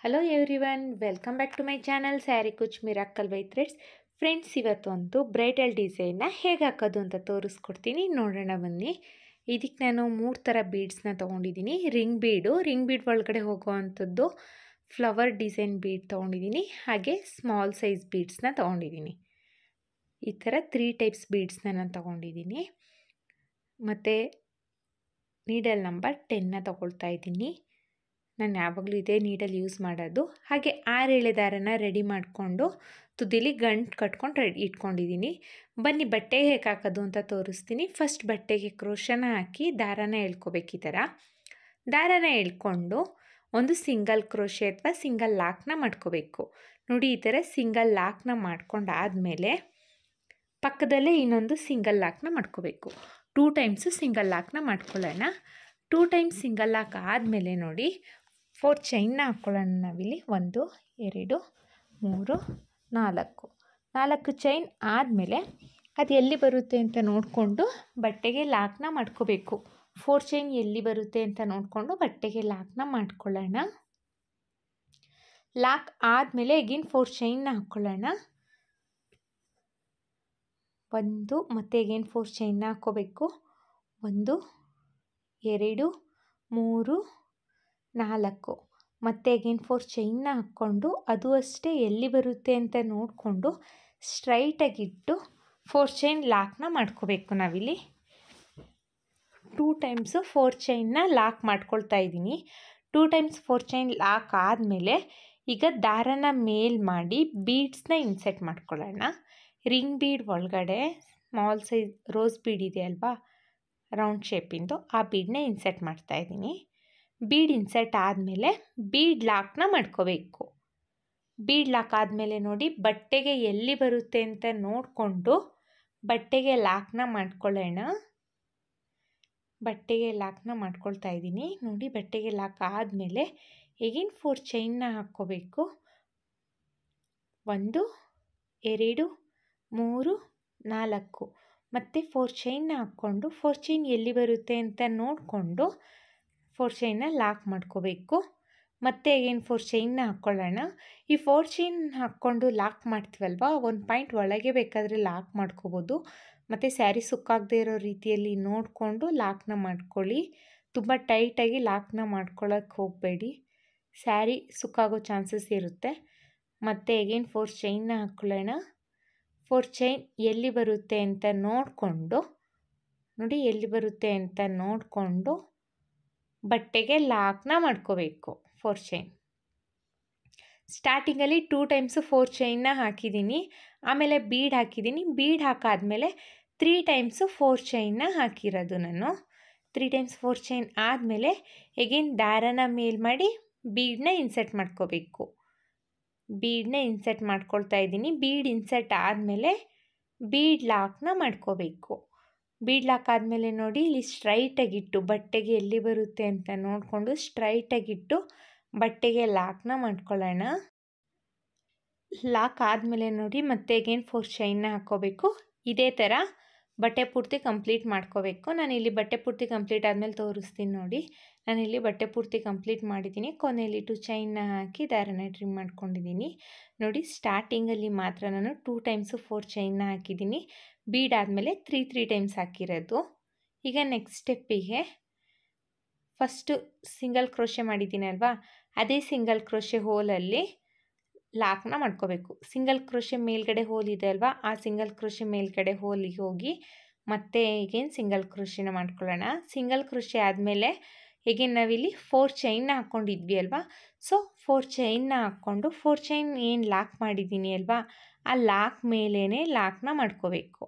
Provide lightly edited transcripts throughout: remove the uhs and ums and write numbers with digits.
Hello everyone, welcome back to my channel sari ಕುಚ್ miracle by threads. Friends, ಇವತ್ತೊಂದು bridal ಡಿಸೈನ್ನ ಹೇಗೆ ಹಾಕೋದು ಅಂತ ತೋರಿಸ್ಕೊಡ್ತೀನಿ, ನೋಡೋಣ ಬನ್ನಿ. ಇದಕ್ಕೆ ನಾನು 3 ಥರ ಬೀಡ್ಸ್ನ ತೊಗೊಂಡಿದ್ದೀನಿ. ರಿಂಗ್ ಬೀಡ್ ಒಳಗಡೆ ಹೋಗುವಂಥದ್ದು ಫ್ಲವರ್ ಡಿಸೈನ್ ಬೀಡ್ ತೊಗೊಂಡಿದ್ದೀನಿ, ಹಾಗೆ ಸ್ಮಾಲ್ ಸೈಜ್ ಬೀಡ್ಸ್ನ ತೊಗೊಂಡಿದ್ದೀನಿ. ಈ ಥರ 3 ಟೈಪ್ಸ್ ಬೀಡ್ಸ್ನ ನಾನು ತೊಗೊಂಡಿದ್ದೀನಿ. ಮತ್ತು ನೀಡಲ್ ನಂಬರ್ 10ನ ತೊಗೊಳ್ತಾ ಇದ್ದೀನಿ. ನಾನು ಯಾವಾಗಲೂ ಇದೇ ನೀಡಲ್ ಯೂಸ್ ಮಾಡೋದು. ಹಾಗೆ 6 ಎಳೆ ದಾರನ ರೆಡಿ ಮಾಡಿಕೊಂಡು ತುದಿಲಿ ಗಂಟು ಕಟ್ಕೊಂಡು ಇಟ್ಕೊಂಡಿದ್ದೀನಿ. ಬನ್ನಿ ಬಟ್ಟೆಗೆ ಹೇಗೆ ಹಾಕೋದು ಅಂತ ತೋರಿಸ್ತೀನಿ. ಫಸ್ಟ್ ಬಟ್ಟೆಗೆ ಕ್ರೋಶನ ಹಾಕಿ ದಾರನ ಎಳ್ಕೊಬೇಕು. ಈ ಥರ ದಾರನ ಎಳ್ಕೊಂಡು ಒಂದು ಸಿಂಗಲ್ ಕ್ರೋಶೆ ಅಥವಾ ಸಿಂಗಲ್ ಲಾಕ್ನ ಮಾಡ್ಕೋಬೇಕು. ನೋಡಿ, ಈ ಥರ ಸಿಂಗಲ್ ಲಾಕ್ನ ಮಾಡ್ಕೊಂಡಾದಮೇಲೆ ಪಕ್ಕದಲ್ಲೇ ಇನ್ನೊಂದು ಸಿಂಗಲ್ ಲಾಕ್ನ ಮಾಡ್ಕೋಬೇಕು. 2 ಟೈಮ್ಸು ಸಿಂಗಲ್ ಲಾಕ್ನ ಮಾಡ್ಕೊಳ್ಳೋಣ. 2 ಟೈಮ್ಸ್ ಸಿಂಗಲ್ ಲಾಕ್ ಆದಮೇಲೆ ನೋಡಿ 4 ಚೈನ್ನ ಹಾಕ್ಕೊಳ್ಳೋಣ ನಾವಿಲ್ಲಿ. 1 2 3 4 ಚೈನ್ ಆದಮೇಲೆ ಅದು ಎಲ್ಲಿ ಬರುತ್ತೆ ಅಂತ ನೋಡಿಕೊಂಡು ಬಟ್ಟೆಗೆ ಲಾಕ್ನ ಮಾಡ್ಕೋಬೇಕು. 4 ಚೈನ್ ಎಲ್ಲಿ ಬರುತ್ತೆ ಅಂತ ನೋಡಿಕೊಂಡು ಬಟ್ಟೆಗೆ ಲಾಕ್ನ ಮಾಡ್ಕೊಳ್ಳೋಣ. ಲಾಕ್ ಆದಮೇಲೆ ಎಗೇನ್ 4 ಚೈನ್ನ ಹಾಕ್ಕೊಳ್ಳೋಣ. 1 ಮತ್ತು ಎಗೇನ್ 4 ಚೈನ್ನ ಹಾಕ್ಕೋಬೇಕು. 1 2 3 4 ಮತ್ತು ಎಗೇನ್ 4 ಚೈನ್ನ ಹಾಕ್ಕೊಂಡು ಅದು ಅಷ್ಟೇ ಎಲ್ಲಿ ಬರುತ್ತೆ ಅಂತ ನೋಡಿಕೊಂಡು ಸ್ಟ್ರೈಟಾಗಿಟ್ಟು 4 ಚೈನ್ ಲಾಕ್ನ ಮಾಡ್ಕೋಬೇಕು. ನಾವಿಲ್ಲಿ 2 ಟೈಮ್ಸು 4 ಚೈನ್ನ ಲಾಕ್ ಮಾಡ್ಕೊಳ್ತಾ ಇದ್ದೀನಿ. 2 ಟೈಮ್ಸ್ 4 ಚೈನ್ ಲಾಕ್ ಆದಮೇಲೆ ಈಗ ದಾರನ ಮೇಲ್ ಮಾಡಿ ಬೀಡ್ಸ್ನ ಇನ್ಸೆಟ್ ಮಾಡ್ಕೊಳ್ಳೋಣ. ರಿಂಗ್ ಬೀಡ್ ಒಳಗಡೆ ಸ್ಮಾಲ್ ಸೈಜ್ ರೋಸ್ ಬೀಡ್ ಇದೆ ಅಲ್ವಾ, ರೌಂಡ್ ಶೇಪಿಂದು, ಆ ಬೀಡನ್ನ ಇನ್ಸೆಟ್ ಮಾಡ್ತಾಯಿದ್ದೀನಿ. ಬೀಡ್ ಇನ್ಸೆಟ್ ಆದಮೇಲೆ ಬೀಡ್ ಲಾಕ್ನ ಮಾಡ್ಕೋಬೇಕು. ಬೀಡ್ ಲಾಕ್ ಆದಮೇಲೆ ನೋಡಿ ಬಟ್ಟೆಗೆ ಎಲ್ಲಿ ಬರುತ್ತೆ ಅಂತ ನೋಡಿಕೊಂಡು ಬಟ್ಟೆಗೆ ಲಾಕ್ನ ಮಾಡ್ಕೊಳ್ಳೋಣ. ಬಟ್ಟೆಗೆ ಲಾಕ್ನ ಮಾಡ್ಕೊಳ್ತಾ ಇದ್ದೀನಿ. ನೋಡಿ, ಬಟ್ಟೆಗೆ ಲಾಕ್ ಆದಮೇಲೆ ಎಗೇನ್ 4 ಚೈನ್ನ ಹಾಕ್ಕೋಬೇಕು. 1 2 3 4 ಮತ್ತು 4 ಚೈನ್ನ ಹಾಕ್ಕೊಂಡು 4 ಚೈನ್ ಎಲ್ಲಿ ಬರುತ್ತೆ ಅಂತ ನೋಡಿಕೊಂಡು 4 ಚೈನ್ನ ಲಾಕ್ ಮಾಡ್ಕೋಬೇಕು. ಮತ್ತು ಎಗೇನ್ 4 ಚೈನ್ನ ಹಾಕ್ಕೊಳ್ಳೋಣ. ಈ 4 ಚೈನ್ ಹಾಕ್ಕೊಂಡು ಲಾಕ್ ಮಾಡ್ತೀವಲ್ವ, ಒಂದು ಪಾಯಿಂಟ್ ಒಳಗೆ ಬೇಕಾದರೆ ಲಾಕ್ ಮಾಡ್ಕೋಬೋದು. ಮತ್ತು ಸ್ಯಾರಿ ಸುಕ್ಕಾಗದೇ ಇರೋ ರೀತಿಯಲ್ಲಿ ನೋಡಿಕೊಂಡು ಲಾಕ್ನ ಮಾಡ್ಕೊಳ್ಳಿ. ತುಂಬ ಟೈಟಾಗಿ ಲಾಕ್ನ ಮಾಡ್ಕೊಳ್ಳೋಕ್ಕೆ ಹೋಗಬೇಡಿ, ಸ್ಯಾರಿ ಸುಕ್ಕಾಗೋ ಚಾನ್ಸಸ್ ಇರುತ್ತೆ. ಮತ್ತು ಎಗೇನ್ 4 ಚೈನ್ನ ಹಾಕ್ಕೊಳ್ಳೋಣ. 4 ಚೈನ್ ಎಲ್ಲಿ ಬರುತ್ತೆ ಅಂತ ನೋಡಿಕೊಂಡು ನೋಡಿ, ಎಲ್ಲಿ ಬರುತ್ತೆ ಅಂತ ನೋಡಿಕೊಂಡು ಬಟ್ಟೆಗೆ ಲಾಕ್ನ ಮಾಡ್ಕೋಬೇಕು. 4 ಚೈನ್ ಸ್ಟಾರ್ಟಿಂಗಲ್ಲಿ 2 ಟೈಮ್ಸು 4 ಚೈನ್ನ ಹಾಕಿದ್ದೀನಿ, ಆಮೇಲೆ ಬೀಡ್ ಹಾಕಿದ್ದೀನಿ. ಬೀಡ್ ಹಾಕಾದಮೇಲೆ 3 ಟೈಮ್ಸು 4 ಚೈನ್ನ ಹಾಕಿರೋದು ನಾನು. 3 ಟೈಮ್ಸ್ 4 ಚೈನ್ ಆದಮೇಲೆ ಎಗೇನ್ ದಾರನ ಮೇಲ್ ಮಾಡಿ ಬೀಡನ್ನ ಇನ್ಸೆಟ್ ಮಾಡ್ಕೋಬೇಕು. ಬೀಡನ್ನ ಇನ್ಸೆಟ್ ಮಾಡ್ಕೊಳ್ತಾ ಇದ್ದೀನಿ. ಬೀಡ್ ಇನ್ಸೆಟ್ ಆದಮೇಲೆ ಬೀಡ್ ಲಾಕ್ನ ಮಾಡ್ಕೋಬೇಕು. ಬೀಡ್ ಲಾಕ್ ಆದಮೇಲೆ ನೋಡಿ, ಇಲ್ಲಿ ಸ್ಟ್ರೈಟಾಗಿಟ್ಟು ಬಟ್ಟೆಗೆ ಎಲ್ಲಿ ಬರುತ್ತೆ ಅಂತ ನೋಡಿಕೊಂಡು ಸ್ಟ್ರೈಟಾಗಿಟ್ಟು ಬಟ್ಟೆಗೆ ಲಾಕ್ನ ಮಾಡ್ಕೊಳ್ಳೋಣ. ಲಾಕ್ ಆದಮೇಲೆ ನೋಡಿ ಮತ್ತೆ ಎಗೇನ್ 4 ಚೈನ್ನ ಹಾಕ್ಕೋಬೇಕು. ಇದೇ ಥರ ಬಟ್ಟೆ ಪೂರ್ತಿ ಕಂಪ್ಲೀಟ್ ಮಾಡ್ಕೋಬೇಕು. ನಾನಿಲ್ಲಿ ಬಟ್ಟೆ ಪೂರ್ತಿ ಕಂಪ್ಲೀಟ್ ಆದಮೇಲೆ ತೋರಿಸ್ತೀನಿ ನೋಡಿ. ನಾನಿಲ್ಲಿ ಬಟ್ಟೆ ಪೂರ್ತಿ ಕಂಪ್ಲೀಟ್ ಮಾಡಿದ್ದೀನಿ. ಕೊನೆಯಲ್ಲಿ 2 ಚೈನ್ನ ಹಾಕಿ ದಾರನ ಟ್ರಿಮ್ ಮಾಡ್ಕೊಂಡಿದ್ದೀನಿ. ನೋಡಿ, ಸ್ಟಾರ್ಟಿಂಗಲ್ಲಿ ಮಾತ್ರ ನಾನು 2 ಟೈಮ್ಸು 4 ಚೈನ್ನ ಹಾಕಿದ್ದೀನಿ. ಬೀಡ್ ಆದಮೇಲೆ 3 ಟೈಮ್ಸ್ ಹಾಕಿರೋದು. ಈಗ ನೆಕ್ಸ್ಟ್ ಸ್ಟೆಪ್ಪಿಗೆ ಫಸ್ಟು ಸಿಂಗಲ್ ಕ್ರೋಶೆ ಮಾಡಿದ್ದೀನಿ ಅಲ್ವಾ, ಅದೇ ಸಿಂಗಲ್ ಕ್ರೋಶೆ ಹೋಲಲ್ಲಿ ಲಾಕ್ನ ಮಾಡ್ಕೋಬೇಕು. ಸಿಂಗಲ್ ಕ್ರೋಶೆ ಮೇಲ್ಗಡೆ ಹೋಲ್ ಇದೆ ಅಲ್ವಾ, ಆ ಸಿಂಗಲ್ ಕ್ರೋಶೆ ಮೇಲ್ಗಡೆ ಹೋಲಿಗೆ ಹೋಗಿ ಮತ್ತೆ ಈಗೇನು ಸಿಂಗಲ್ ಕ್ರೋಶೆನ ಮಾಡ್ಕೊಳ್ಳೋಣ. ಸಿಂಗಲ್ ಕ್ರೋಶೆ ಆದಮೇಲೆ ಈಗೇನು ನಾವಿಲ್ಲಿ 4 ಚೈನ್ನ ಹಾಕ್ಕೊಂಡಿದ್ವಿ ಅಲ್ವಾ, ಸೊ 4 ಚೈನ್ನ ಹಾಕ್ಕೊಂಡು 4 ಚೈನ್ ಏನು ಲಾಕ್ ಮಾಡಿದ್ದೀನಿ ಅಲ್ವಾ, ಆ ಲಾಕ್ ಮೇಲೇ ಲಾಕ್ನ ಮಾಡ್ಕೋಬೇಕು.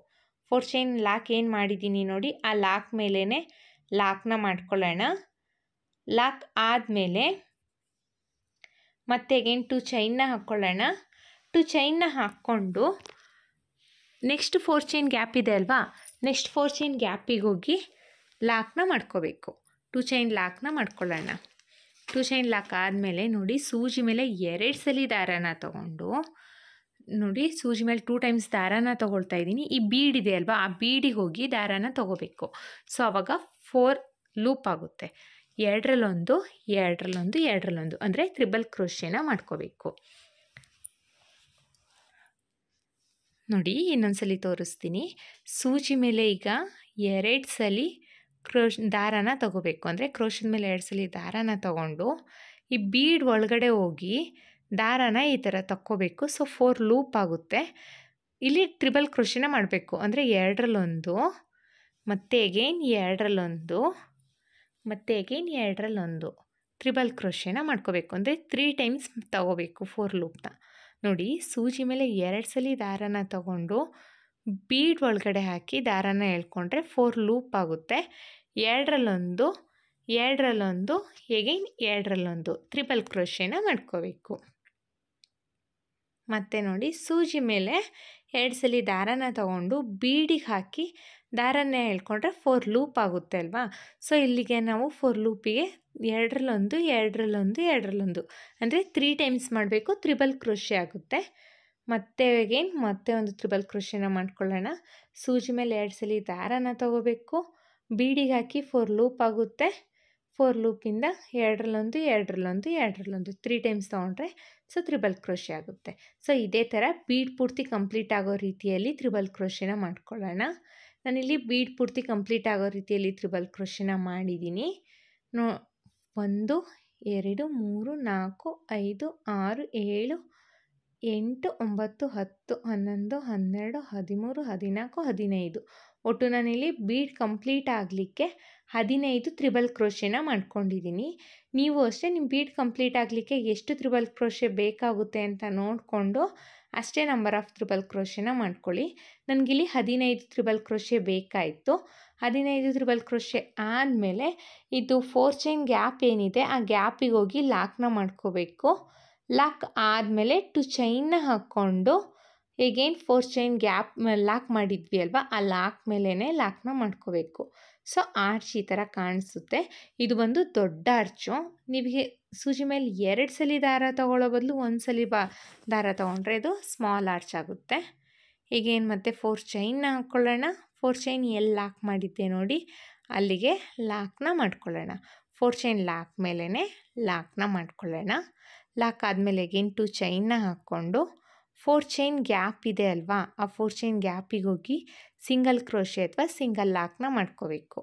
4 ಚೈನ್ ಲಾಕ್ ಏನು ಮಾಡಿದ್ದೀನಿ ನೋಡಿ, ಆ ಲಾಕ್ ಮೇಲೇ ಲಾಕ್ನ ಮಾಡ್ಕೊಳ್ಳೋಣ. ಲಾಕ್ ಆದಮೇಲೆ ಮತ್ತೆ ಅಗೇನ್ 2 ಚೈನ್ನ ಹಾಕ್ಕೊಳ್ಳೋಣ. 2 ಚೈನ್ನ ಹಾಕ್ಕೊಂಡು ನೆಕ್ಸ್ಟ್ 4 ಚೈನ್ ಗ್ಯಾಪ್ ಇದೆ ಅಲ್ವಾ, ನೆಕ್ಸ್ಟ್ 4 ಚೈನ್ ಗ್ಯಾಪಿಗೆ ಹೋಗಿ ಲಾಕ್ನ ಮಾಡ್ಕೋಬೇಕು. 2 ಚೈನ್ ಲಾಕ್ನ ಮಾಡ್ಕೊಳ್ಳೋಣ. 2 ಚೈನ್ ಲಾಕ್ ಆದಮೇಲೆ ನೋಡಿ, ಸೂಜಿ ಮೇಲೆ 2 ಸಲ ದಾರನ ತೊಗೊಂಡು ನೋಡಿ, ಸೂಜಿ ಮೇಲೆ 2 ಟೈಮ್ಸ್ ದಾರನ ತೊಗೊಳ್ತಾ ಇದ್ದೀನಿ. ಈ ಬೀಡ್ ಇದೆ ಅಲ್ವಾ, ಆ ಬೀಡಿಗೆ ಹೋಗಿ ದಾರನ ತೊಗೋಬೇಕು. ಸೊ ಆವಾಗ 4 ಲೂಪ್ ಆಗುತ್ತೆ. ಎರಡರಲ್ಲೊಂದು ಎರಡರಲ್ಲೊಂದು ಎರಡರಲ್ಲೊಂದು ಅಂದರೆ ತ್ರಿಬಲ್ ಕ್ರೋಶೆನ ಮಾಡ್ಕೋಬೇಕು. ನೋಡಿ ಇನ್ನೊಂದ್ಸಲಿ ತೋರಿಸ್ತೀನಿ. ಸೂಜಿ ಮೇಲೆ ಈಗ 2 ಸಲ ದಾರಾನ ತಗೋಬೇಕು. ಅಂದರೆ ಕ್ರೋಶದ ಮೇಲೆ 2 ಸಲ ದಾರಾನ ತಗೊಂಡು ಈ ಬೀಡ್ ಒಳಗಡೆ ಹೋಗಿ ದಾರಾನ ಈ ಥರ ತಕ್ಕೋಬೇಕು. ಸೊ 4 ಲೂಪ್ ಆಗುತ್ತೆ. ಇಲ್ಲಿ ತ್ರಿಬಲ್ ಕ್ರೋಶೆನ ಮಾಡಬೇಕು. ಅಂದರೆ ಎರಡರಲ್ಲೊಂದು ಮತ್ತೆ ಅಗೈನ್ ಎರಡರಲ್ಲೊಂದು ಮತ್ತು ಅಗೈನ್ ಎರಡರಲ್ಲೊಂದು ತ್ರಿಬಲ್ ಕ್ರೋಶೆನ ಮಾಡ್ಕೋಬೇಕು. ಅಂದರೆ 3 ಟೈಮ್ಸ್ ತಗೋಬೇಕು 4 ಲೂಪ್ನ. ನೋಡಿ ಸೂಜಿ ಮೇಲೆ 2 ಸಲ ದಾರಾನ ತಗೊಂಡು ಬೀಡ್ ಒಳಗಡೆ ಹಾಕಿ ದಾರಾನ ಎಳ್ಕೊಂಡ್ರೆ 4 ಲೂಪ್ ಆಗುತ್ತೆ. ಎರಡರಲ್ಲೊಂದು ಎರಡರಲ್ಲೊಂದು ಅಗೈನ್ ಎರಡರಲ್ಲೊಂದು ತ್ರಿಬಲ್ ಕ್ರೋಶೆನ ಮಾಡ್ಕೋಬೇಕು. ಮತ್ತು ನೋಡಿ ಸೂಜಿ ಮೇಲೆ 2 ಸಲ ದಾರಾನ ತಗೊಂಡು ಬೀಡಿಗೆ ಹಾಕಿ ದಾರಾನ ಎಳ್ಕೊಂಡ್ರೆ 4 ಲೂಪ್ ಆಗುತ್ತೆ ಅಲ್ವಾ. ಸೊ ಇಲ್ಲಿಗೆ ನಾವು 4 ಲೂಪಿಗೆ ಎರಡರಲ್ಲೊಂದು ಎರಡರಲ್ಲೊಂದು ಎರಡರಲ್ಲೊಂದು ಅಂದರೆ 3 ಟೈಮ್ಸ್ ಮಾಡಬೇಕು. ತ್ರಿಬಲ್ ಕ್ರೋಶೆ ಆಗುತ್ತೆ. ಮತ್ತೆ ಅಗೈನ್ ಮತ್ತೆ ಒಂದು ತ್ರಿಬಲ್ ಕ್ರೋಶೆನ ಮಾಡ್ಕೊಳ್ಳೋಣ. ಸೂಜಿ ಮೇಲೆ 2 ಸಲ ದಾರಾನ ತಗೋಬೇಕು, ಬೀಡಿಗೆ ಹಾಕಿ 4 ಲೂಪ್ ಆಗುತ್ತೆ. 4 ಲೂಪಿಂದ ಎರಡರಲ್ಲೊಂದು ಎರಡರಲ್ಲೊಂದು ಎರಡರಲ್ಲೊಂದು 3 ಟೈಮ್ಸ್ ತೊಗೊಂಡ್ರೆ ಸೊ ತ್ರಿಬಲ್ ಕ್ರೋಶೆ ಆಗುತ್ತೆ. ಸೊ ಇದೇ ಥರ ಬೀಡ್ ಪೂರ್ತಿ ಕಂಪ್ಲೀಟ್ ಆಗೋ ರೀತಿಯಲ್ಲಿ ತ್ರಿಬಲ್ ಕ್ರೋಶೆನ ಮಾಡ್ಕೊಳ್ಳೋಣ. ನಾನಿಲ್ಲಿ ಬೀಡ್ ಪೂರ್ತಿ ಕಂಪ್ಲೀಟ್ ಆಗೋ ರೀತಿಯಲ್ಲಿ ತ್ರಿಬಲ್ ಕ್ರೋಶೆನ ಮಾಡಿದ್ದೀನಿ. 1 2 3 4 5 6 7 8 9 10 11 12 13 14 15 ಒಟ್ಟು ನಾನಿಲ್ಲಿ ಬೀಡ್ ಕಂಪ್ಲೀಟ್ ಆಗಲಿಕ್ಕೆ 15 ತ್ರಿಬಲ್ ಕ್ರೋಶೆನ ಮಾಡ್ಕೊಂಡಿದ್ದೀನಿ. ನೀವು ಅಷ್ಟೇ ನಿಮ್ಮ ಬೀಡ್ ಕಂಪ್ಲೀಟ್ ಆಗಲಿಕ್ಕೆ ಎಷ್ಟು ತ್ರಿಬಲ್ ಕ್ರೋಶೆ ಬೇಕಾಗುತ್ತೆ ಅಂತ ನೋಡಿಕೊಂಡು ಅಷ್ಟೇ ನಂಬರ್ ಆಫ್ ತ್ರಿಬಲ್ ಕ್ರೋಶೆನ ಮಾಡ್ಕೊಳ್ಳಿ. ನನಗಿಲ್ಲಿ 15 ತ್ರಿಬಲ್ ಕ್ರೋಶೆ ಬೇಕಾಯಿತು. 15 ತ್ರಿಬಲ್ ಕ್ರೋಶೆ ಆದಮೇಲೆ ಇದು 4 ಚೈನ್ ಗ್ಯಾಪ್ ಏನಿದೆ ಆ ಗ್ಯಾಪಿಗೆ ಹೋಗಿ ಲಾಕ್ನ ಮಾಡ್ಕೋಬೇಕು. ಲಾಕ್ ಆದಮೇಲೆ 2 ಚೈನ್ನ ಹಾಕ್ಕೊಂಡು ಎಗೈನ್ 4 ಚೈನ್ ಗ್ಯಾಪ್ ಲಾಕ್ ಮಾಡಿದ್ವಿ ಅಲ್ವಾ, ಆ ಲಾಕ್ ಮೇಲೇ ಲಾಕ್ನ ಮಾಡ್ಕೋಬೇಕು. ಸೊ ಆರ್ಚ್ ಈ ಥರ ಕಾಣಿಸುತ್ತೆ. ಇದು ಬಂದು ದೊಡ್ಡ ಆರ್ಚು. ನಿಮಗೆ ಸೂಜಿ ಮೇಲೆ 2 ಸಲ ದಾರ ತೊಗೊಳ್ಳೋ ಬದಲು 1 ಸಲ ದಾರ ತೊಗೊಂಡ್ರೆ ಇದು ಸ್ಮಾಲ್ ಆರ್ಚ್ ಆಗುತ್ತೆ. ಈಗೇನು ಮತ್ತೆ 4 ಚೈನ್ನ ಹಾಕ್ಕೊಳ್ಳೋಣ. 4 ಚೈನ್ ಎಲ್ಲಿ ಲಾಕ್ ಮಾಡಿದ್ದೆ ನೋಡಿ ಅಲ್ಲಿಗೆ ಲಾಕ್ನ ಮಾಡ್ಕೊಳ್ಳೋಣ. 4 ಚೈನ್ ಲಾಕ್ ಮೇಲೇ ಲಾಕ್ನ ಮಾಡ್ಕೊಳ್ಳೋಣ. ಲಾಕ್ ಆದಮೇಲೆ ಅಗೇನ್ 2 ಚೈನ್ನ ಹಾಕ್ಕೊಂಡು 4 ಚೈನ್ ಗ್ಯಾಪ್ ಇದೆ ಅಲ್ವಾ, ಆ 4 ಚೈನ್ ಗ್ಯಾಪಿಗೆ ಹೋಗಿ ಸಿಂಗಲ್ ಕ್ರೋಶೆ ಅಥವಾ ಸಿಂಗಲ್ ಲಾಕ್ನ ಮಾಡ್ಕೋಬೇಕು.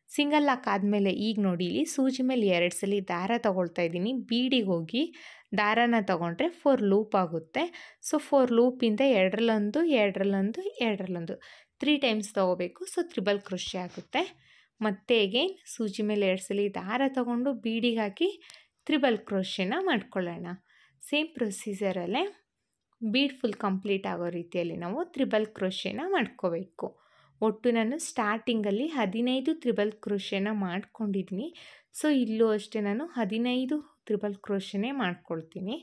ಸಿಂಗಲ್ ಲಾಕ್ ಆದಮೇಲೆ ಈಗ ನೋಡಿ ಇಲ್ಲಿ ಸೂಜಿ ಮೇಲೆ 2 ಸಲ ದಾರ ತೊಗೊಳ್ತಾ ಇದ್ದೀನಿ. ಬೀಡಿಗೆ ಹೋಗಿ ದಾರಾನ ತೊಗೊಂಡ್ರೆ 4 ಲೂಪ್ ಆಗುತ್ತೆ. ಸೊ 4 ಲೂಪಿಂದ ಎರಡರಲ್ಲೊಂದು ಎರಡರಲ್ಲೊಂದು ಎರಡರಲ್ಲೊಂದು 3 ಟೈಮ್ಸ್ ತೊಗೋಬೇಕು. ಸೊ ತ್ರಿಬಲ್ ಕ್ರೋಶೆ ಆಗುತ್ತೆ. ಮತ್ತೆ ಅಗೈನ್ ಸೂಜಿ ಮೇಲೆ 2 ಸಲ ದಾರ ತೊಗೊಂಡು ಬೀಡಿಗೆ ಹಾಕಿ ತ್ರಿಬಲ್ ಕ್ರೋಶೆನ ಮಾಡ್ಕೊಳ್ಳೋಣ. ಸೇಮ್ ಪ್ರೊಸೀಜರಲ್ಲೇ ಬೀಡ್ ಫುಲ್ ಕಂಪ್ಲೀಟ್ ಆಗೋ ರೀತಿಯಲ್ಲಿ ನಾವು ತ್ರಿಬಲ್ ಕ್ರೋಶೆನ ಮಾಡ್ಕೋಬೇಕು. ಒಟ್ಟು ನಾನು ಸ್ಟಾರ್ಟಿಂಗಲ್ಲಿ 15 ತ್ರಿಬಲ್ ಕ್ರೋಶೆನ ಮಾಡ್ಕೊಂಡಿದ್ದೀನಿ. ಸೊ ಇಲ್ಲೂ ಅಷ್ಟೇ ನಾನು 15 ತ್ರಿಬಲ್ ಕ್ರೋಶೆನೇ ಮಾಡ್ಕೊಳ್ತೀನಿ.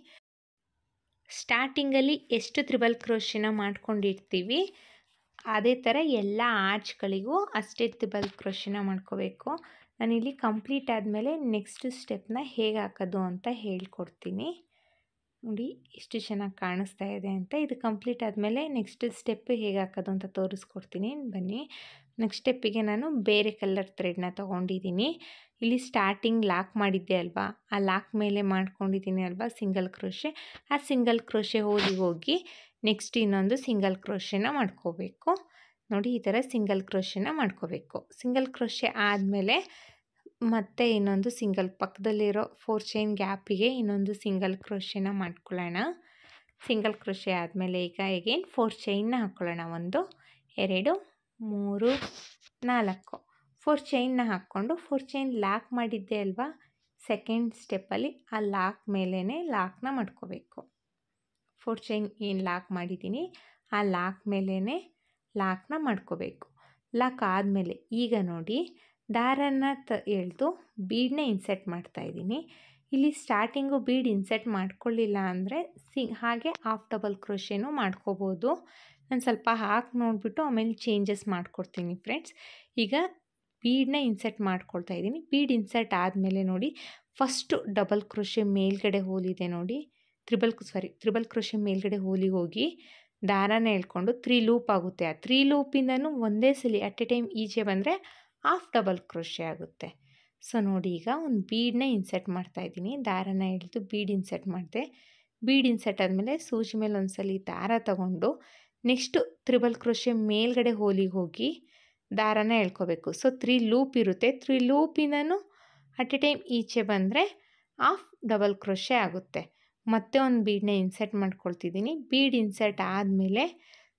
ಸ್ಟಾರ್ಟಿಂಗಲ್ಲಿ ಎಷ್ಟು ತ್ರಿಬಲ್ ಕ್ರೋಶೆನ ಮಾಡ್ಕೊಂಡಿರ್ತೀವಿ ಅದೇ ಥರ ಎಲ್ಲ ಆರ್ಚ್ಗಳಿಗೂ ಅಷ್ಟೇ ತ್ರಿಬಲ್ ಕ್ರೋಶೆನ ಮಾಡ್ಕೋಬೇಕು. ನಾನಿಲ್ಲಿ ಕಂಪ್ಲೀಟ್ ಆದಮೇಲೆ ನೆಕ್ಸ್ಟ್ ಸ್ಟೆಪ್ನ ಹೇಗೆ ಹಾಕೋದು ಅಂತ ಹೇಳ್ಕೊಡ್ತೀನಿ. ನೋಡಿ ಎಷ್ಟು ಚೆನ್ನಾಗಿ ಕಾಣಿಸ್ತಾ ಇದೆ ಅಂತ. ಇದು ಕಂಪ್ಲೀಟ್ ಆದಮೇಲೆ ನೆಕ್ಸ್ಟ್ ಸ್ಟೆಪ್ ಹೇಗೆ ಹಾಕೋದು ಅಂತ ತೋರಿಸ್ಕೊಡ್ತೀನಿ ಬನ್ನಿ. ನೆಕ್ಸ್ಟ್ ಸ್ಟೆಪ್ಪಿಗೆ ನಾನು ಬೇರೆ ಕಲರ್ ಥ್ರೆಡ್ನ ತೊಗೊಂಡಿದ್ದೀನಿ. ಇಲ್ಲಿ ಸ್ಟಾರ್ಟಿಂಗ್ ಲಾಕ್ ಮಾಡಿದ್ದೆ ಅಲ್ವಾ, ಆ ಲಾಕ್ ಮೇಲೆ ಮಾಡ್ಕೊಂಡಿದ್ದೀನಿ ಅಲ್ವಾ ಸಿಂಗಲ್ ಕ್ರೋಶೆ, ಆ ಸಿಂಗಲ್ ಕ್ರೋಶೆ ಹೋಗಿ ನೆಕ್ಸ್ಟ್ ಇನ್ನೊಂದು ಸಿಂಗಲ್ ಕ್ರೋಶೆನ ಮಾಡ್ಕೋಬೇಕು. ನೋಡಿ ಈ ಥರ ಸಿಂಗಲ್ ಕ್ರೋಶೆನ ಮಾಡ್ಕೋಬೇಕು. ಸಿಂಗಲ್ ಕ್ರೋಶೆ ಆದಮೇಲೆ ಮತ್ತೆ ಇನ್ನೊಂದು ಸಿಂಗಲ್ ಪಕ್ಕದಲ್ಲಿರೋ 4 ಚೈನ್ ಗ್ಯಾಪಿಗೆ ಇನ್ನೊಂದು ಸಿಂಗಲ್ ಕ್ರೋಶೆನ ಮಾಡ್ಕೊಳ್ಳೋಣ. ಸಿಂಗಲ್ ಕ್ರೋಶೆ ಆದಮೇಲೆ ಈಗ ಅಗೇನ್ 4 ಚೈನ್ನ ಹಾಕ್ಕೊಳ್ಳೋಣ. 1 2 3 4 4 ಚೈನ್ನ ಹಾಕ್ಕೊಂಡು 4 ಚೈನ್ ಲಾಕ್ ಮಾಡಿದ್ದೆ ಅಲ್ವಾ ಸೆಕೆಂಡ್ ಸ್ಟೆಪ್ಪಲ್ಲಿ, ಆ ಲಾಕ್ ಮೇಲೇ ಲಾಕ್ನ ಮಾಡ್ಕೋಬೇಕು. 4 ಚೈನ್ ಏನು ಲಾಕ್ ಮಾಡಿದ್ದೀನಿ ಆ ಲಾಕ್ ಮೇಲೇ ಲಾಕ್ನ ಮಾಡ್ಕೋಬೇಕು. ಲಾಕ್ ಆದಮೇಲೆ ಈಗ ನೋಡಿ ದಾರನ ಎಳೆದು ಬೀಡನ್ನ ಇನ್ಸೆಟ್ ಮಾಡ್ತಾಯಿದ್ದೀನಿ. ಇಲ್ಲಿ ಸ್ಟಾರ್ಟಿಂಗು ಬೀಡ್ ಇನ್ಸೆಟ್ ಮಾಡ್ಕೊಳ್ಳಿಲ್ಲ ಅಂದರೆ ಹಾಗೆ ಹಾಫ್ ಡಬಲ್ ಕ್ರೋಶೆನೂ ಮಾಡ್ಕೋಬೋದು. ನಾನು ಸ್ವಲ್ಪ ಹಾಕಿ ನೋಡಿಬಿಟ್ಟು ಆಮೇಲೆ ಚೇಂಜಸ್ ಮಾಡ್ಕೊಡ್ತೀನಿ ಫ್ರೆಂಡ್ಸ್. ಈಗ ಬೀಡನ್ನ ಇನ್ಸೆಟ್ ಮಾಡ್ಕೊಳ್ತಾ ಇದ್ದೀನಿ. ಬೀಡ್ ಇನ್ಸೆಟ್ ಆದಮೇಲೆ ನೋಡಿ ಫಸ್ಟು ಡಬಲ್ ಕ್ರೋಶೆ ಮೇಲ್ಗಡೆ ಹೋಲಿದೆ ನೋಡಿ, ತ್ರಿಬಲ್ ಕ್ರೋಶೆ ಮೇಲ್ಗಡೆ ಹೋಲಿಗೆ ಹೋಗಿ ದಾರಾನ ಎಳ್ಕೊಂಡು 3 ಲೂಪ್ ಆಗುತ್ತೆ. ಆ 3 ಲೂಪಿಂದನೂ ಒಂದೇ ಸಲ ಅಟ್ ಎ ಟೈಮ್ ಈಚೆ ಬಂದರೆ ಹಾಫ್ ಡಬಲ್ ಕ್ರೋಶೆ ಆಗುತ್ತೆ. ಸೊ ನೋಡಿ, ಈಗ ಒಂದು ಬೀಡನ್ನ ಇನ್ಸರ್ಟ್ ಮಾಡ್ತಾಯಿದ್ದೀನಿ. ದಾರನ ಎಳೆದು ಬೀಡ್ ಇನ್ಸರ್ಟ್ ಮಾಡಿದೆ. ಬೀಡ್ ಇನ್ಸರ್ಟ್ ಆದಮೇಲೆ ಸೂಜಿ ಮೇಲೆ ಒಂದ್ಸಲಿ ದಾರ ತಗೊಂಡು ನೆಕ್ಸ್ಟು ತ್ರಿಬಲ್ ಕ್ರೋಶೆ ಮೇಲ್ಗಡೆ ಹೋಲಿಗೆ ಹೋಗಿ ದಾರನ ಎಳ್ಕೋಬೇಕು. ಸೊ 3 ಲೂಪ್ ಇರುತ್ತೆ. 3 ಲೂಪಿಂದನೂ ಅಟ್ ಎ ಟೈಮ್ ಈಚೆ ಬಂದರೆ ಹಾಫ್ ಡಬಲ್ ಕ್ರೋಶೆ ಆಗುತ್ತೆ. ಮತ್ತೆ ಒಂದು ಬೀಡನ್ನ ಇನ್ಸರ್ಟ್ ಮಾಡ್ಕೊಳ್ತಿದ್ದೀನಿ. ಬೀಡ್ ಇನ್ಸರ್ಟ್ ಆದಮೇಲೆ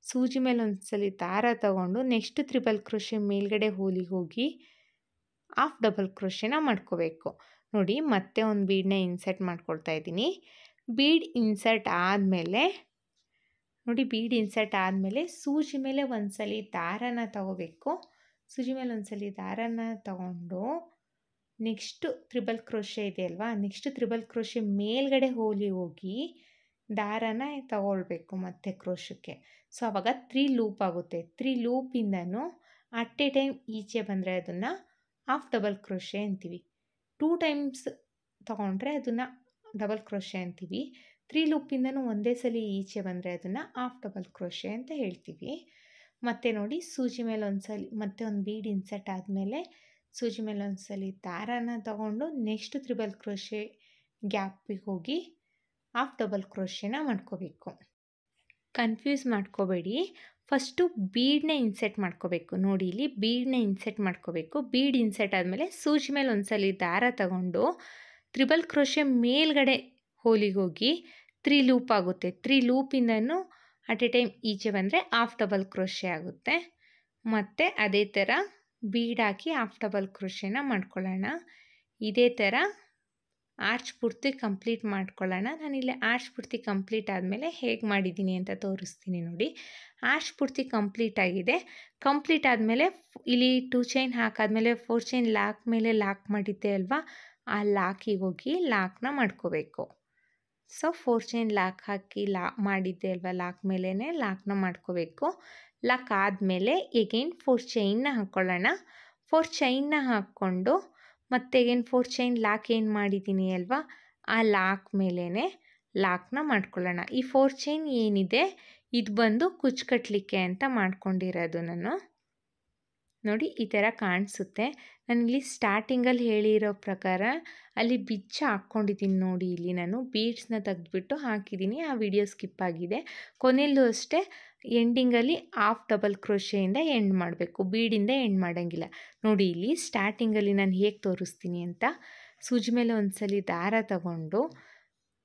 ಸೂಜಿ ಮೇಲೆ ಒಂದ್ಸಲಿ ದಾರ ತಗೊಂಡು ನೆಕ್ಸ್ಟ್ ತ್ರಿಬಲ್ ಕ್ರೋಶೆ ಮೇಲ್ಗಡೆ ಹೋಲಿಗೆ ಹೋಗಿ ಹಾಫ್ ಡಬಲ್ ಕ್ರೋಶೆನ ಮಾಡ್ಕೋಬೇಕು. ನೋಡಿ, ಮತ್ತೆ ಒಂದು ಬೀಡನ್ನ ಇನ್ಸರ್ಟ್ ಮಾಡ್ಕೊಳ್ತಾ ಇದ್ದೀನಿ. ಬೀಡ್ ಇನ್ಸರ್ಟ್ ಆದಮೇಲೆ ನೋಡಿ, ಬೀಡ್ ಇನ್ಸರ್ಟ್ ಆದಮೇಲೆ ಸೂಜಿ ಮೇಲೆ ಒಂದ್ಸಲಿ ದಾರನ ತಗೋಬೇಕು. ಸೂಜಿ ಮೇಲೆ ಒಂದ್ಸಲಿ ದಾರನ ತಗೊಂಡು ನೆಕ್ಸ್ಟು ತ್ರಿಬಲ್ ಕ್ರೋಶೆ ಇದೆ ಅಲ್ವಾ, ನೆಕ್ಸ್ಟ್ ತ್ರಿಬಲ್ ಕ್ರೋಶೆ ಮೇಲ್ಗಡೆ ಹೋಗಿ ದಾರನ ತಗೊಳ್ಬೇಕು ಮತ್ತೆ ಕ್ರೋಶಕ್ಕೆ. ಸೊ ಆವಾಗ 3 ಲೂಪ್ ಆಗುತ್ತೆ. 3 ಲೂಪಿಂದನೂ ಅಟ್ ಎ ಟೈಮ್ ಈಚೆ ಬಂದರೆ ಅದನ್ನು ಹಾಫ್ ಡಬಲ್ ಕ್ರೋಶೆ ಅಂತೀವಿ. 2 ಟೈಮ್ಸ್ ತಗೊಂಡ್ರೆ ಅದನ್ನು ಡಬಲ್ ಕ್ರೋಶೆ ಅಂತೀವಿ. 3 ಲೂಪಿಂದನೂ ಒಂದೇ ಸಲ ಈಚೆ ಬಂದರೆ ಅದನ್ನು ಹಾಫ್ ಡಬಲ್ ಕ್ರೋಶೆ ಅಂತ ಹೇಳ್ತೀವಿ. ಮತ್ತು ನೋಡಿ, ಸೂಜಿ ಮೇಲೆ ಒಂದ್ಸಲಿ ಮತ್ತೆ ಒಂದು ಬೀಡ್ ಇನ್ಸರ್ಟ್ ಆದಮೇಲೆ ಸೂಜಿ ಮೇಲೆ ಒಂದ್ಸಲಿ ದಾರನ ತಗೊಂಡು ನೆಕ್ಸ್ಟ್ ತ್ರಿಬಲ್ ಕ್ರೋಶೆ ಗ್ಯಾಪಿಗೆ ಹೋಗಿ ಹಾಫ್ ಡಬಲ್ ಕ್ರೋಶೆನ ಮಾಡ್ಕೋಬೇಕು. ಕನ್ಫ್ಯೂಸ್ ಮಾಡ್ಕೋಬೇಡಿ. ಫಸ್ಟು ಬೀಡನ್ನ ಇನ್ಸರ್ಟ್ ಮಾಡ್ಕೋಬೇಕು. ನೋಡಿ, ಇಲ್ಲಿ ಬೀಡನ್ನ ಇನ್ಸರ್ಟ್ ಮಾಡ್ಕೋಬೇಕು. ಬೀಡ್ ಇನ್ಸರ್ಟ್ ಆದಮೇಲೆ ಸೂಜಿ ಮೇಲೆ ಒಂದ್ಸಲಿ ದಾರ ತಗೊಂಡು ತ್ರಿಬಲ್ ಕ್ರೋಶೆ ಮೇಲ್ಗಡೆ ಹೋಲಿಗೆ ಹೋಗಿ 3 ಲೂಪ್ ಆಗುತ್ತೆ. 3 ಲೂಪಿಂದನೂ ಅಟ್ ಎ ಟೈಮ್ ಈಚೆ ಬಂದರೆ ಹಾಫ್ ಡಬಲ್ ಕ್ರೋಶೆ ಆಗುತ್ತೆ. ಮತ್ತು ಅದೇ ಥರ ಬೀಡ್ ಹಾಕಿ ಹಾಫ್ ಡಬಲ್ ಕ್ರೋಶೆನ ಮಾಡ್ಕೊಳ್ಳೋಣ. ಇದೇ ಥರ ಆರ್ಚ್ ಪೂರ್ತಿ ಕಂಪ್ಲೀಟ್ ಮಾಡ್ಕೊಳ್ಳೋಣ. ನಾನಿಲ್ಲಿ ಆರ್ಚ್ ಪೂರ್ತಿ ಕಂಪ್ಲೀಟ್ ಆದಮೇಲೆ ಹೇಗೆ ಮಾಡಿದ್ದೀನಿ ಅಂತ ತೋರಿಸ್ತೀನಿ ನೋಡಿ. ಆರ್ಚ್ ಪೂರ್ತಿ ಕಂಪ್ಲೀಟ್ ಆಗಿದೆ. ಕಂಪ್ಲೀಟ್ ಆದಮೇಲೆ ಇಲ್ಲಿ 2 ಚೈನ್ ಹಾಕಾದ್ಮೇಲೆ 4 ಚೈನ್ ಲಾಕ್ ಮೇಲೆ ಲಾಕ್ ಮಾಡಿದ್ದೆ ಅಲ್ವಾ, ಆ ಲಾಕಿಗೆ ಹೋಗಿ ಲಾಕ್ನ ಮಾಡ್ಕೋಬೇಕು. ಸೊ 4 ಚೈನ್ ಲಾಕ್ ಹಾಕಿ ಮಾಡಿದ್ದೆ ಅಲ್ವಾ, ಲಾಕ್ ಮೇಲೇ ಲಾಕ್ನ ಮಾಡ್ಕೋಬೇಕು. ಲಾಕ್ ಆದಮೇಲೆ ಎಗೈನ್ 4 ಚೈನ್ನ ಹಾಕ್ಕೊಳ್ಳೋಣ. 4 ಚೈನ್ನ ಹಾಕ್ಕೊಂಡು ಮತ್ತೆ ಎಗೈನ್ 4 ಚೈನ್ ಲಾಕ್ ಏನು ಮಾಡಿದ್ದೀನಿ ಅಲ್ವಾ, ಆ ಲಾಕ್ ಮೇಲೇ ಲಾಕ್ನ ಮಾಡ್ಕೊಳ್ಳೋಣ. ಈ 4 ಚೈನ್ ಏನಿದೆ ಇದು ಬಂದು ಕುಚ್ಚು ಕಟ್ಟಲಿಕ್ಕೆ ಅಂತ ಮಾಡ್ಕೊಂಡಿರೋದು ನಾನು. ನೋಡಿ, ಈ ಥರ ಕಾಣಿಸುತ್ತೆ. ನಾನಿಲ್ಲಿ ಸ್ಟಾರ್ಟಿಂಗಲ್ಲಿ ಹೇಳಿರೋ ಪ್ರಕಾರ ಅಲ್ಲಿ ಬಿಚ್ಚ ಹಾಕ್ಕೊಂಡಿದ್ದೀನಿ. ನೋಡಿ, ಇಲ್ಲಿ ನಾನು ಬೀಡ್ಸ್ನ ತೆಗೆದುಬಿಟ್ಟು ಹಾಕಿದ್ದೀನಿ. ಆ ವಿಡಿಯೋ ಸ್ಕಿಪ್ ಆಗಿದೆ. ಕೊನೆಯಲ್ಲೂ ಅಷ್ಟೇ ಎಂಡಿಂಗಲ್ಲಿ ಹಾಫ್ ಡಬಲ್ ಕ್ರೋಶೆಯಿಂದ ಎಂಡ್ ಮಾಡಬೇಕು, ಬೀಡಿಂದ ಎಂಡ್ ಮಾಡೋಂಗಿಲ್ಲ. ನೋಡಿ, ಇಲ್ಲಿ ಸ್ಟಾರ್ಟಿಂಗಲ್ಲಿ ನಾನು ಹೇಗೆ ತೋರಿಸ್ತೀನಿ ಅಂತ. ಸೂಜಿ ಮೇಲೆ ಒಂದ್ಸಲಿ ದಾರ ತಗೊಂಡು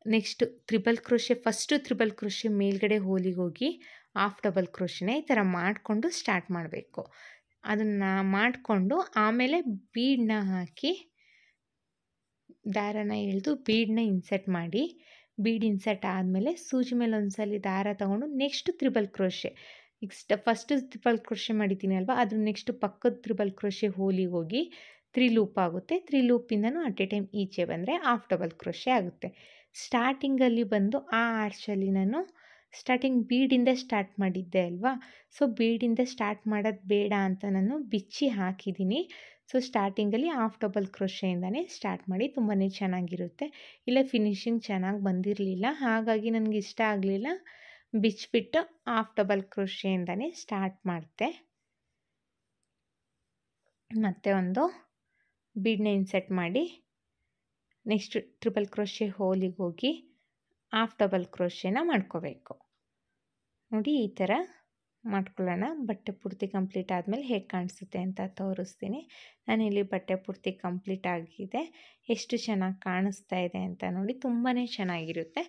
next triple crochet, first triple crochet ಮೇಲ್ಗಡೆ ಹೋಲಿಗೆ ಹೋಗಿ ಹಾಫ್ ಡಬಲ್ ಕ್ರೋಶೆನ ಈ ಥರ ಮಾಡಿಕೊಂಡು ಸ್ಟಾರ್ಟ್ ಮಾಡಬೇಕು. ಅದನ್ನು ಮಾಡಿಕೊಂಡು ಆಮೇಲೆ ಬೀಡನ್ನ ಹಾಕಿ ದಾರನ ಎಳೆದು ಬೀಡನ್ನ ಇನ್ಸರ್ಟ್ ಮಾಡಿ, ಬೀಡ್ ಇನ್ಸರ್ಟ್ ಆದಮೇಲೆ ಸೂಜಿ ಮೇಲೆ ಒಂದ್ಸಲಿ ದಾರ ತಗೊಂಡು next triple crochet, first triple crochet ಮಾಡಿದ್ದೀನಿ ಅಲ್ವಾ, ಅದು ನೆಕ್ಸ್ಟ್ ಪಕ್ಕದ ತ್ರಿಬಲ್ ಕ್ರೋಶೆ ಹೋಲಿಗೆ ಹೋಗಿ 3 ಲೂಪ್ ಆಗುತ್ತೆ. 3 ಲೂಪಿಂದನೂ ಅಟ್ ಎ ಟೈಮ್ ಈಚೆ ಬಂದರೆ ಹಾಫ್ ಡಬಲ್ ಕ್ರೋಶೆ ಆಗುತ್ತೆ. ಸ್ಟಾರ್ಟಿಂಗಲ್ಲಿ ಬಂದು ಆ ಆರ್ಚಲ್ಲಿ ನಾನು ಸ್ಟಾರ್ಟಿಂಗ್ ಬೀಡಿಂದ ಸ್ಟಾರ್ಟ್ ಮಾಡಿದ್ದೆ ಅಲ್ವಾ, ಸೊ ಬೀಡಿಂದ ಸ್ಟಾರ್ಟ್ ಮಾಡೋದು ಬೇಡ ಅಂತ ನಾನು ಬಿಚ್ಚಿ ಹಾಕಿದ್ದೀನಿ. ಸೊ ಸ್ಟಾರ್ಟಿಂಗಲ್ಲಿ ಹಾಫ್ ಡಬಲ್ ಕ್ರೋಶೆಯಿಂದನೇ ಸ್ಟಾರ್ಟ್ ಮಾಡಿ, ತುಂಬಾ ಚೆನ್ನಾಗಿರುತ್ತೆ. ಇಲ್ಲ ಫಿನಿಶಿಂಗ್ ಚೆನ್ನಾಗಿ ಬಂದಿರಲಿಲ್ಲ, ಹಾಗಾಗಿ ನನಗೆ ಇಷ್ಟ ಆಗಲಿಲ್ಲ, ಬಿಚ್ಚಿಬಿಟ್ಟು ಹಾಫ್ ಡಬಲ್ ಕ್ರೋಶೆಯಿಂದನೇ ಸ್ಟಾರ್ಟ್ ಮಾಡಿದೆ. ಮತ್ತೆ ಒಂದು ಬೀಡನ್ನ ಇನ್ಸರ್ಟ್ ಮಾಡಿ ನೆಕ್ಸ್ಟ್ ಟ್ರಿಬಲ್ ಕ್ರೋಶೆ ಹೋಲಿಗೆ ಹೋಗಿ ಹಾಫ್ ಡಬಲ್ ಕ್ರೋಶೆನ ಮಾಡ್ಕೋಬೇಕು. ನೋಡಿ, ಈ ಥರ ಮಾಡ್ಕೊಳ್ಳೋಣ. ಬಟ್ಟೆ ಪೂರ್ತಿ ಕಂಪ್ಲೀಟ್ ಆದಮೇಲೆ ಹೇಗೆ ಕಾಣಿಸುತ್ತೆ ಅಂತ ತೋರಿಸ್ತೀನಿ. ನಾನಿಲ್ಲಿ ಬಟ್ಟೆ ಪೂರ್ತಿ ಕಂಪ್ಲೀಟ್ ಆಗಿದೆ. ಎಷ್ಟು ಚೆನ್ನಾಗಿ ಕಾಣಿಸ್ತಾ ಇದೆ ಅಂತ ನೋಡಿ, ತುಂಬಾ ಚೆನ್ನಾಗಿರುತ್ತೆ.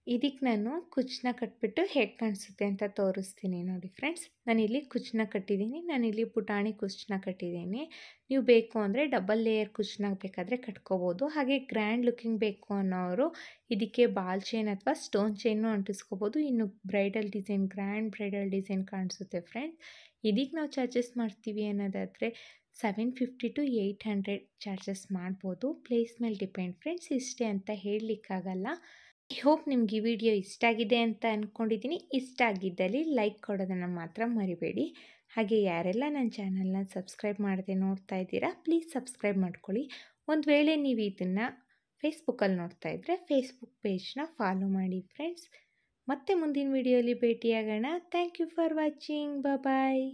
ಇದಕ್ಕೆ ನಾನು ಕುಚ್ಚನ್ನ ಕಟ್ಬಿಟ್ಟು ಹೇಗೆ ಕಾಣಿಸುತ್ತೆ ಅಂತ ತೋರಿಸ್ತೀನಿ ನೋಡಿ ಫ್ರೆಂಡ್ಸ್. ನಾನಿಲ್ಲಿ ಕುಚ್ಚನ್ನ ಕಟ್ಟಿದ್ದೀನಿ. ನಾನಿಲ್ಲಿ ಪುಟಾಣಿ ಕುಚ್ಚನ್ನ ಕಟ್ಟಿದ್ದೀನಿ. ನೀವು ಬೇಕು ಅಂದರೆ ಡಬಲ್ ಲೇಯರ್ ಕುಚ್ಚನ್ನ ಬೇಕಾದರೆ ಕಟ್ಕೋಬೋದು. ಹಾಗೆ ಗ್ರ್ಯಾಂಡ್ ಲುಕ್ಕಿಂಗ್ ಬೇಕು ಅನ್ನೋರು ಇದಕ್ಕೆ ಬಾಲ್ ಚೈನ್ ಅಥವಾ ಸ್ಟೋನ್ ಚೈನು ಅಂಟಿಸ್ಕೋಬೋದು. ಇನ್ನು bridal design, grand bridal design ಕಾಣಿಸುತ್ತೆ ಫ್ರೆಂಡ್ಸ್. ಇದಕ್ಕೆ ನಾವು ಚಾರ್ಜಸ್ ಮಾಡ್ತೀವಿ ಅನ್ನೋದಾದರೆ 750 to 800 ಚಾರ್ಜಸ್ ಮಾಡ್ಬೋದು. ಪ್ಲೇಸ್ ಮೇಲೆ ಡಿಪೆಂಡ್ ಫ್ರೆಂಡ್ಸ್. ಇಷ್ಟೇ ಅಂತ ಹೇಳಲಿಕ್ಕಾಗಲ್ಲ. ಐ ಹೋಪ್ ನಿಮ್ಗೆ ಈ ವಿಡಿಯೋ ಇಷ್ಟ ಆಗಿದೆ ಅಂತ ಅಂದ್ಕೊಂಡಿದ್ದೀನಿ. ಇಷ್ಟ ಆಗಿದ್ದಲ್ಲಿ ಲೈಕ್ ಕೊಡೋದನ್ನು ಮಾತ್ರ ಮರಿಬೇಡಿ. ಹಾಗೆ ಯಾರೆಲ್ಲ ನನ್ನ ಚಾನಲ್ನ ಸಬ್ಸ್ಕ್ರೈಬ್ ಮಾಡದೆ ನೋಡ್ತಾ ಇದ್ದೀರಾ, ಪ್ಲೀಸ್ ಸಬ್ಸ್ಕ್ರೈಬ್ ಮಾಡ್ಕೊಳ್ಳಿ. ಒಂದು ವೇಳೆ ನೀವು ಇದನ್ನು ಫೇಸ್ಬುಕ್ಕಲ್ಲಿ ನೋಡ್ತಾ ಇದ್ದರೆ ಫೇಸ್ಬುಕ್ ಪೇಜ್ನ ಫಾಲೋ ಮಾಡಿ ಫ್ರೆಂಡ್ಸ್. ಮತ್ತೆ ಮುಂದಿನ ವಿಡಿಯೋಲಿ ಭೇಟಿಯಾಗೋಣ. Thank you for watching. Bye.